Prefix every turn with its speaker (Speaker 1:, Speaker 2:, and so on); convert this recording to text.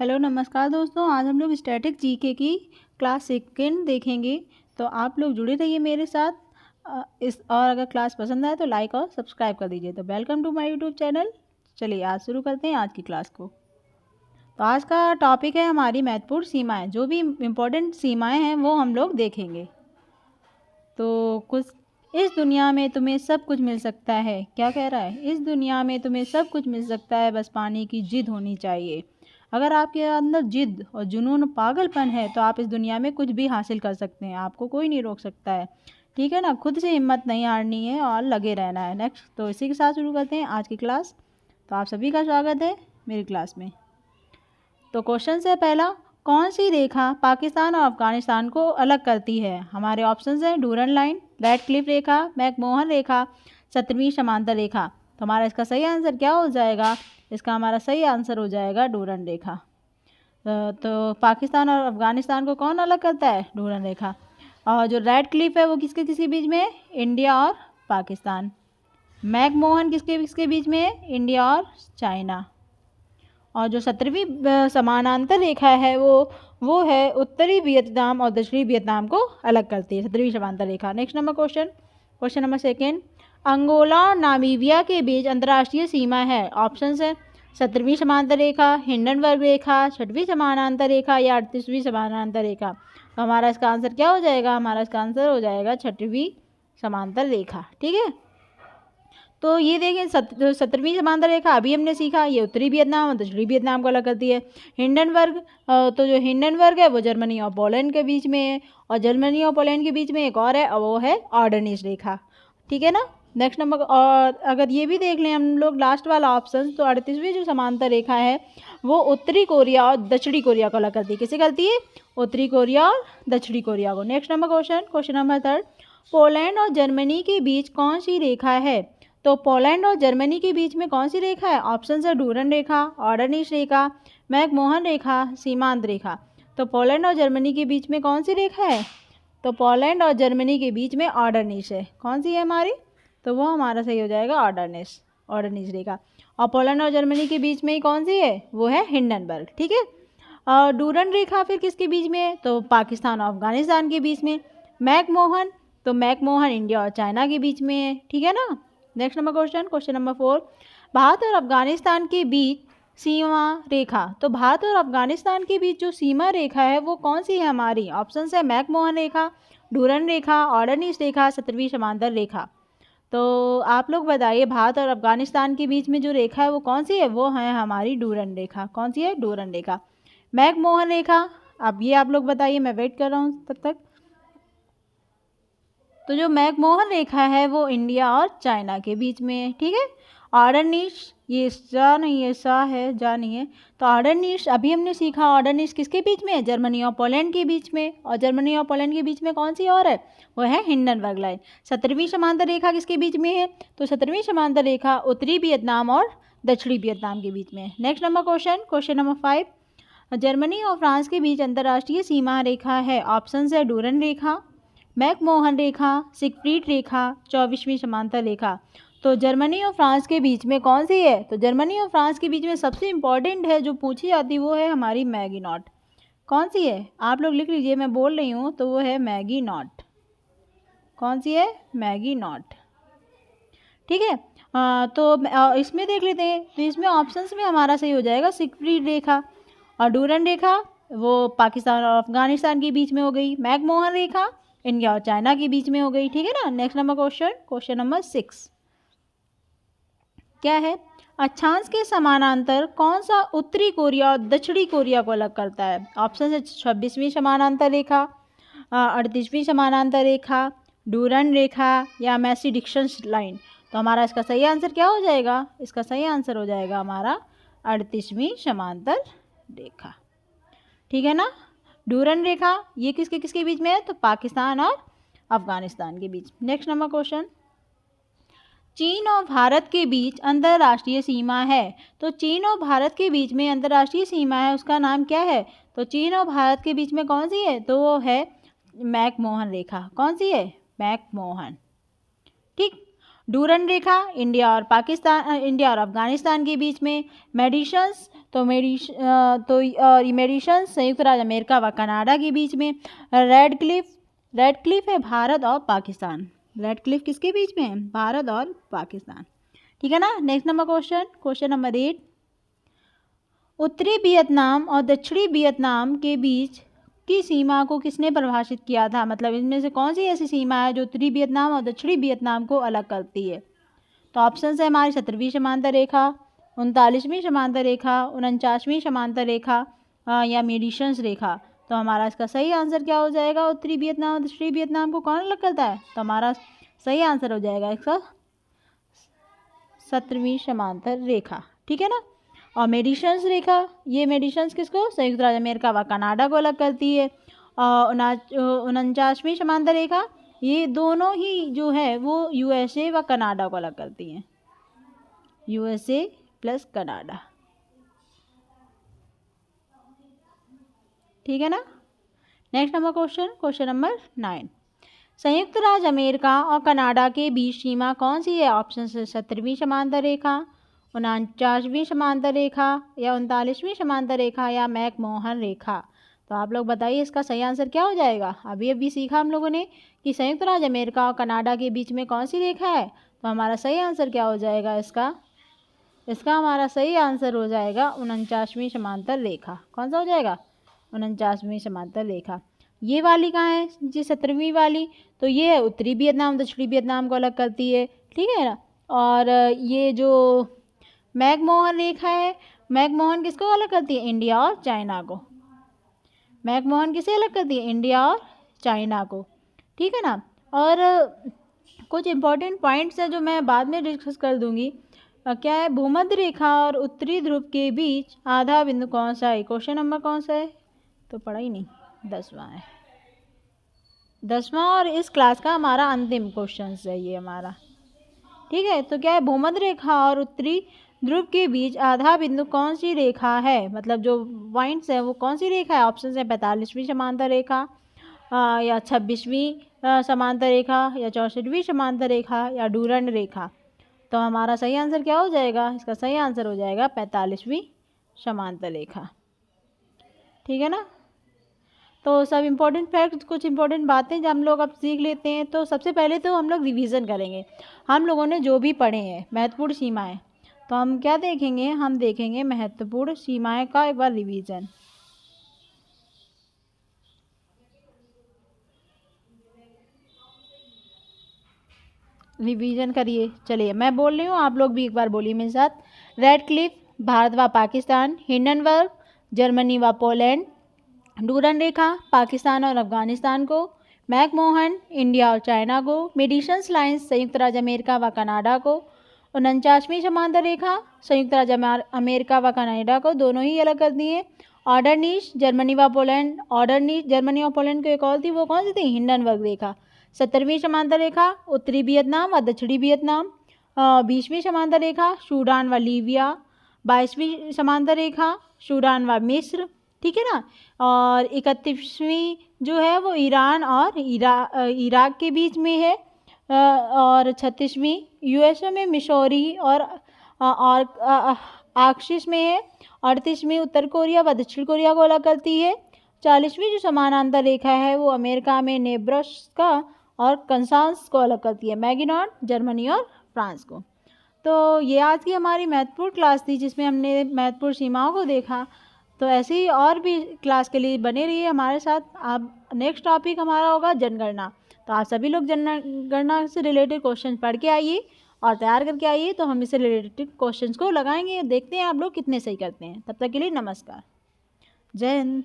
Speaker 1: Hello नमस्कार दोस्तों, आज हम लोग स्टैटिक जीके की क्लास सेकेंड देखेंगे। तो आप लोग जुड़े रहिए मेरे साथ। और अगर क्लास पसंद आए तो लाइक और सब्सक्राइब कर दीजिए। तो welcome to my YouTube channel. चलिए आज शुरू करते हैं आज की क्लास को। तो आज का टॉपिक है हमारी महत्वपूर्ण सीमाएं। जो भी इम्पोर्टेंट सीमाएं हैं वो हम लोग देखेंगे। तो कुछ इस दुनिया में तुम्हें सब कुछ मिल सकता है। क्या कह रहा है? इस दुनिया में तुम्हें सब कुछ मिल सकता है, बस पाने की जिद होनी चाहिए। अगर आपके अंदर जिद और जुनून पागलपन है तो आप इस दुनिया में कुछ भी हासिल कर सकते हैं। आपको कोई नहीं रोक सकता है। ठीक है ना? खुद से हिम्मत नहीं हारनी है और लगे रहना है। नेक्स्ट, तो इसी के साथ शुरू करते हैं आज की क्लास। तो आप सभी का स्वागत है मेरी क्लास में। तो क्वेश्चन से पहला, कौन सी रेखा पाकिस्तान और अफगानिस्तान को अलग करती है? हमारे ऑप्शंस हैं डूरन लाइन, रेडक्लिफ रेखा, मैकमोहन रेखा, 17वीं समांतर रेखा। तो हमारा इसका सही आंसर क्या हो जाएगा? इसका हमारा सही आंसर हो जाएगा डूरन रेखा। तो पाकिस्तान और अफगानिस्तान को कौन अलग करता है? डूरन रेखा। और जो रेडक्लिफ है वो किसके किसके बीच में है? इंडिया और पाकिस्तान। मैकमोहन किसके किसके बीच में है? इंडिया और चाइना। और जो 17वीं समानांतर रेखा है वो है उत्तरी वियतनाम और दक्षिणी वियतनाम को अलग करती है, 17वीं समांतर रेखा। Next number question number second, Angola और नामीबिया के बीच अंतर्राष्ट्रीय सीमा है। ऑप्शंस है 17वीं समांतर रेखा, हिंडनबर्ग रेखा, 6वीं समानांतर रेखा या 38वीं समानांतर रेखा। तो हमारा इसका आंसर क्या हो जाएगा? हमारा इसका आंसर हो जाएगा 6वीं समांतर रेखा। ठीक है। तो ये देखें 17वीं समांतर रेखा अभी हमने सीखा, ये उत्तरी वियतनाम और दक्षिणी वियतनाम को अलग करती है। हिंडनबर्ग, तो जो हिंडनबर्ग है वो जर्मनी और पोलैंड के बीच में है, और जर्मनी और पोलैंड के बीच में एक और है और वो है ऑर्डनिश रेखा। ठीक है ना? नेक्स्ट नंबर, और अगर ये भी देख लें हम लोग लास्ट वाला ऑप्शन, तो 38वीं जो समांतर रेखा है वो उत्तरी कोरिया और दक्षिणी कोरिया को अलग करती है। किसे करती है? उत्तरी कोरिया और दक्षिणी कोरिया को। Next number question number third, Poland और जर्मनी के बीच कौन सी रेखा है? तो पोलैंड और जर्मनी के बीच में कौन सी रेखा है? ऑप्शन है डूरन रेखा, ऑर्डनिश रेखा, मैकमोहन रेखा, सीमांत रेखा। तो पोलैंड और जर्मनी के बीच में कौन सी रेखा है? तो पोलैंड और जर्मनी के बीच में ऑर्डनिश है। कौन सी है हमारी? तो वो हमारा सही हो जाएगा ऑर्डनिश रेखा। और पोलैंड और जर्मनी के बीच में ही कौन सी है? वो है हिंडनबर्ग। ठीक है। और डूरन रेखा फिर किसके बीच में है? तो पाकिस्तान और अफगानिस्तान के बीच में। मैकमोहन, तो मैकमोहन इंडिया और चाइना के बीच में है। ठीक है ना? Next number question number 4, Bharat और अफगानिस्तान के बीच सीमा रेखा। तो भारत और अफगानिस्तान के बीच जो सीमा रेखा है वो कौन सी है हमारी? ऑप्शन है मैकमोहन रेखा, डूरन रेखा, ऑर्डनिश रेखा, 17वीं समांतर रेखा। तो आप लोग बताइए, भारत और अफगानिस्तान के बीच में जो रेखा है वो कौन सी है? वो है हमारी डूरन रेखा। कौन सी है? डूरन रेखा। मैकमोहन रेखा, अब ये आप लोग बताइए, मैं वेट कर रहा हूँ तब तक। तो जो मैकमोहन रेखा है वो इंडिया और चाइना के बीच में है। ठीक है। ऑर्डनिश, ये जा नहीं है, सा है, जा नहीं है। तो ऑर्डनिश अभी हमने सीखा, ऑर्डनिश किसके बीच में है? जर्मनी और पोलैंड के बीच में। और जर्मनी और पोलैंड के बीच में कौन सी और है? वो है हिंडनबर्ग लाइन। 17वीं समांतर रेखा किसके बीच में है? तो 17वीं समांतर रेखा उत्तरी वियतनाम और दक्षिणी वियतनाम के बीच में है। Next number question number 5, Germany और फ्रांस के बीच अंतर्राष्ट्रीय सीमा रेखा है। ऑप्शन है डूरन रेखा, मैकमोहन रेखा, सिगफ्रीड रेखा, 24वीं समांतर रेखा। तो जर्मनी और फ्रांस के बीच में कौन सी है? तो जर्मनी और फ्रांस के बीच में सबसे इम्पॉर्टेंट है जो पूछी जाती है वो है हमारी मैगीनॉट। कौन सी है? आप लोग लिख लीजिए, मैं बोल रही हूँ, तो वो है मैगीनॉट। कौन सी है? मैगीनॉट। ठीक है। तो इसमें देख लेते हैं, तो इसमें ऑप्शंस में हमारा सही हो जाएगा सिगफ्रीड रेखा। और डूरन रेखा वो पाकिस्तान और अफगानिस्तान के बीच में हो गई। मैकमोहन रेखा इंडिया और चाइना के बीच में हो गई। ठीक है ना? नेक्स्ट नंबर क्वेश्चन नंबर 6 क्या है? अक्षांश के समानांतर कौन सा उत्तरी कोरिया और दक्षिणी कोरिया को अलग करता है? ऑप्शन है 26वीं समानांतर रेखा, 38वीं समानांतर रेखा, डूरन रेखा या मैसी डिक्सन लाइन। तो हमारा इसका सही आंसर क्या हो जाएगा? इसका सही आंसर हो जाएगा हमारा 38वीं समांतर रेखा। ठीक है ना? डूरन रेखा ये किसके किसके बीच में है? तो पाकिस्तान और अफगानिस्तान के बीच। नेक्स्ट नंबर क्वेश्चन, चीन और भारत के बीच अंतर्राष्ट्रीय सीमा है। तो चीन और भारत के बीच में अंतर्राष्ट्रीय सीमा है, उसका नाम क्या है? तो चीन और भारत के बीच में कौन सी है? तो वो है मैकमोहन रेखा। कौन सी है? मैकमोहन। ठीक। डूरन रेखा इंडिया और पाकिस्तान, इंडिया और अफगानिस्तान के बीच में। मेडिशंस, तो मेडिसन संयुक्त राज्य अमेरिका व कनाडा के बीच में। रेड क्लिफ है भारत और पाकिस्तान। रेड क्लिफ किसके बीच में है? भारत और पाकिस्तान। ठीक है ना। नेक्स्ट नंबर क्वेश्चन नंबर 8, उत्तरी वियतनाम और दक्षिणी वियतनाम के बीच की सीमा को किसने परिभाषित किया था? मतलब इनमें से कौन सी ऐसी सीमा है जो उत्तरी वियतनाम और दक्षिणी वियतनाम को अलग करती है? तो ऑप्शन है हमारी 17वीं समांतर रेखा, 39वीं समांतर रेखा, 49वीं समांतर रेखा या मेडिसन्स रेखा। तो हमारा इसका सही आंसर क्या हो जाएगा? उत्तरी वियतनाम और दक्षिणी वियतनाम को कौन अलग करता है? तो हमारा सही आंसर हो जाएगा इसका 17वीं समांतर रेखा। ठीक है ना। और मेडिसन्स रेखा, ये मेडिसन्स किसको? संयुक्त राज्य अमेरिका व कनाडा को अलग करती है। 49वीं समांतर रेखा, ये दोनों ही जो है वो यूएसए व कनाडा को अलग करती हैं। USA plus Canada. ठीक है ना। नेक्स्ट नंबर क्वेश्चन नंबर 9, संयुक्त राज्य अमेरिका और कनाडा के बीच सीमा कौन सी है? ऑप्शन है 17वीं समांतर रेखा, 49वीं समांतर रेखा या 39वीं समांतर रेखा या मैकमोहन रेखा। तो आप लोग बताइए इसका सही आंसर क्या हो जाएगा? अभी सीखा हम लोगों ने कि संयुक्त राज्य अमेरिका और कनाडा के बीच में कौन सी रेखा है। तो हमारा सही आंसर क्या हो जाएगा इसका हमारा सही आंसर हो जाएगा 49वीं समांतर रेखा। कौन सा हो जाएगा? 49वीं समांतर रेखा। ये वाली कहाँ है जी? 17वीं वाली। तो ये है उत्तरी वियतनाम दक्षिणी वियतनाम को अलग करती है। ठीक है ना। और ये जो मैकमोहन रेखा है, मैकमोहन किसको अलग करती है? इंडिया और चाइना को। मैकमोहन किसे अलग करती है? इंडिया और चाइना को। ठीक है ना। और कुछ इंपॉर्टेंट पॉइंट्स हैं जो मैं बाद में डिस्कस कर दूंगी। क्या है? भूमध्य रेखा और उत्तरी ध्रुव के बीच आधा बिंदु कौन सा है? क्वेश्चन नंबर कौन सा है? तो पढ़ा ही नहीं, 10वां है। 10वां और इस क्लास का हमारा अंतिम क्वेश्चन है ये हमारा। ठीक है। तो क्या है? भूमध्य रेखा और उत्तरी ध्रुव के बीच आधा बिंदु कौन सी रेखा है? मतलब जो पॉइंट्स है वो कौन सी रेखा है? ऑप्शन है 45वीं समांतर रेखा या 26वीं समांतर रेखा या 64वीं समांतर रेखा या डूरंड रेखा। तो हमारा सही आंसर क्या हो जाएगा? इसका सही आंसर हो जाएगा 45वीं समांतर रेखा। ठीक है ना। तो सब इम्पोर्टेंट फैक्ट्स, कुछ इंपॉर्टेंट बातें जब हम लोग अब सीख लेते हैं। तो सबसे पहले तो हम लोग रिवीजन करेंगे। हम लोगों ने जो भी पढ़े हैं महत्वपूर्ण सीमाएं, तो हम क्या देखेंगे? हम देखेंगे महत्वपूर्ण सीमाएं का एक बार रिवीजन। रिवीजन करिए। चलिए मैं बोल रही हूँ, आप लोग भी एक बार बोलिए मेरे साथ। रेड क्लिफ भारत व पाकिस्तान, हिंडनबर्ग जर्मनी व पोलैंड, डूरंड रेखा पाकिस्तान और अफगानिस्तान को, मैकमोहन इंडिया और चाइना को, मेडिसन्स लाइन्स संयुक्त राज्य अमेरिका व कनाडा को, 49वीं समांतर रेखा संयुक्त राज्य अमेरिका व कनाडा को, दोनों ही अलग कर दिए। ऑर्डर नीच जर्मनी व पोलैंड, ऑर्डर नीच जर्मनी और पोलैंड को एक और थी, वो कौन सी थी? हिंडनबर्ग रेखा। 17वीं समांतर रेखा उत्तरी वियतनाम व दक्षिणी वियतनाम। 20वीं समांतर रेखा सूडान व लीबिया। 22वीं समांतर रेखा सूडान व मिस्र। ठीक है ना। और 31वीं जो है वो ईरान और इराक के बीच में है। और 36वीं यूएसए में मिसौरी और आक्सिस में है। 38वीं उत्तर कोरिया व दक्षिण कोरिया को अलग करती है। 40वीं जो समानांतर रेखा है वो अमेरिका में नेब्रास्का और कंसास को अलग करती है, मैगिनॉट जर्मनी और फ्रांस को। तो ये आज की हमारी महत्वपूर्ण क्लास थी जिसमें हमने महत्वपूर्ण सीमाओं को देखा। तो ऐसे ही और भी क्लास के लिए बने रहिए हमारे साथ। आप नेक्स्ट टॉपिक हमारा होगा जनगणना। तो आप सभी लोग जनगणना से रिलेटेड क्वेश्चन पढ़ के आइए और तैयार करके आइए। तो हम इससे रिलेटेड क्वेश्चंस को लगाएंगे, देखते हैं आप लोग कितने सही करते हैं। तब तक के लिए नमस्कार, जय हिंद।